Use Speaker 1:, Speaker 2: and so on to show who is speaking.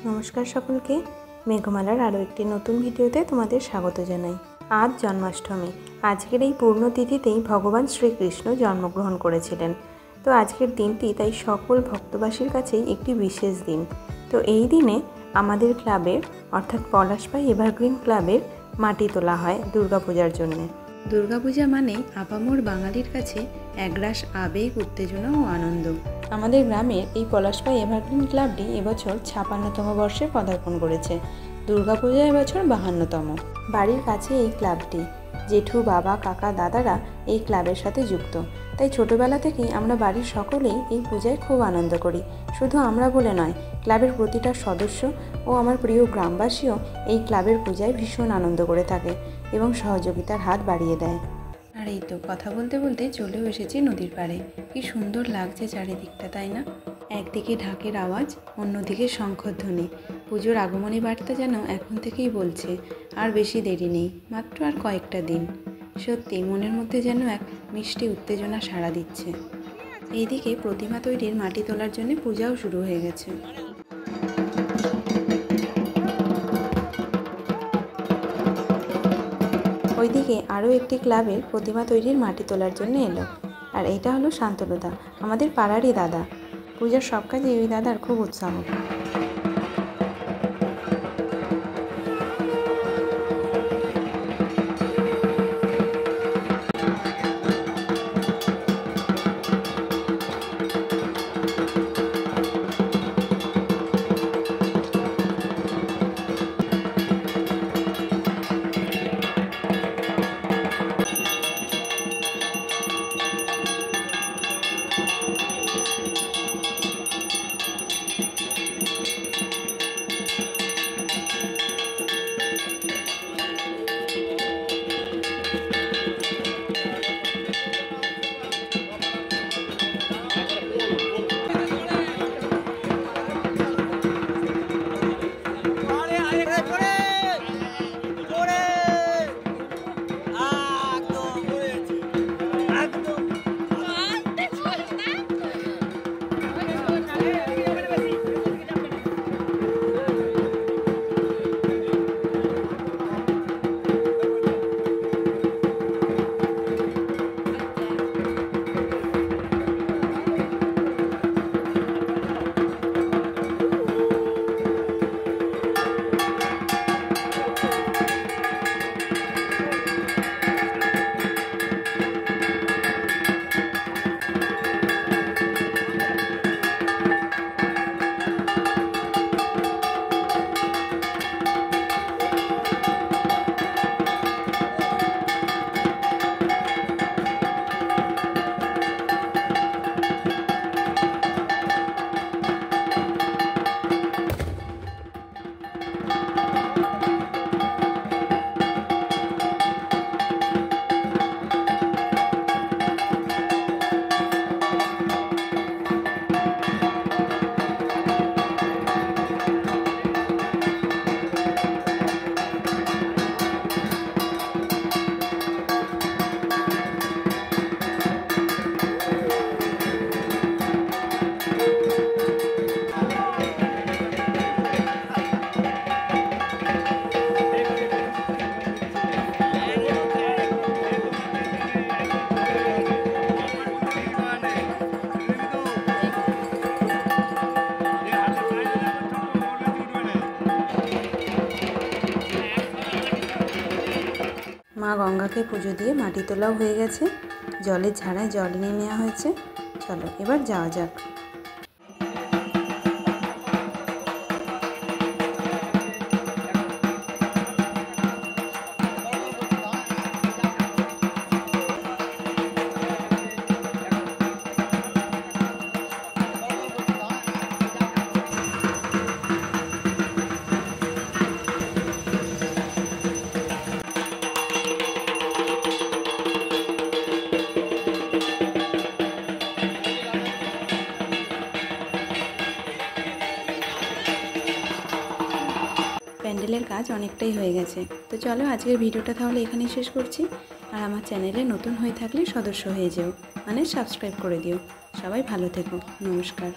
Speaker 1: नमस्कार सकलके मेघमालार आरो एकटी नतून भिडियोते तोमादेर स्वागत जानाई। आज जन्माष्टमी। आजकेर एई पूर्णतिथितेई भगवान श्रीकृष्ण जन्मग्रहण करेछिलेन। तो आजकेर दिनटी ताई सकल भक्तबासीर काछेई एकटी विशेष दिन। तो एई दिने आमादेर क्लाबेर अर्थात पलाशपाई एभारग्रीन क्लाबेर माटी तोला हय दुर्गा पूजार जन्य। दुर्गा पूजा माने आपामोर बांगालिर काछे एकराश आवेग उत्तेजना और आनंद। आमादेर ग्रामेर एई पलाशपाई एभारग्रीन क्लाबटी এবছর 56তম বর্ষে পদার্পণ করেছে। दुर्गा पूजा এবছর 52তম। বাড়ির কাছে এই ক্লাবটি। জেঠু, বাবা, কাকা, দাদারা এই ক্লাবের সাথে যুক্ত। তাই ছোটবেলা থেকেই আমরা বাড়ির সকলেই এই পূজায় খুব আনন্দ করি। শুধু আমরা বলে নয়, ক্লাবের প্রতিটা সদস্য ও আমার প্রিয় গ্রামবাসীও এই ক্লাবের পূজায় ভীষণ আনন্দ করে থাকে এবং সহযোগিতার হাত বাড়িয়ে দেয়। আর এই তো কথা বলতে বলতে চলেও এসেছি নদীর পাড়ে। কি সুন্দর লাগছে চারিদিকটা, তাই না? একদিকে ঢাকের আওয়াজ, অন্যদিকে শঙ্খধ্বনি। পুজোর আগমনী বার্তা যেন এখন থেকেই বলছে আর বেশি দেরি নেই, মাত্র আর কয়েকটা দিন। সত্যি মনের মধ্যে যেন এক মিষ্টি উত্তেজনা সাড়া দিচ্ছে। এইদিকে প্রতিমা তৈরির মাটি তোলার জন্য পূজাও শুরু হয়ে গেছে। ওইদিকে আরও একটি ক্লাবের প্রতিমা তৈরির মাটি তোলার জন্য এলো। আর এটা হলো শান্তনুদা, আমাদের পাড়ারই দাদা। পূজার সব কাজে ওই দাদার খুব উৎসাহ। মা গঙ্গাকে পুজো দিয়ে মাটি তোলাও হয়ে গেছে। জলের ঝাড়ায় জল নিয়ে নেওয়া হয়েছে। চলো এবার যাওয়া যাক। প্যান্ডেলের কাজ অনেকটাই হয়ে গেছে। তো চলো আজকের ভিডিওটা তাহলে এখানেই শেষ করছি। আর আমার চ্যানেলে নতুন হয়ে থাকলে সদস্য হয়ে যেও, মানে সাবস্ক্রাইব করে দিও। সবাই ভালো থেকো। নমস্কার।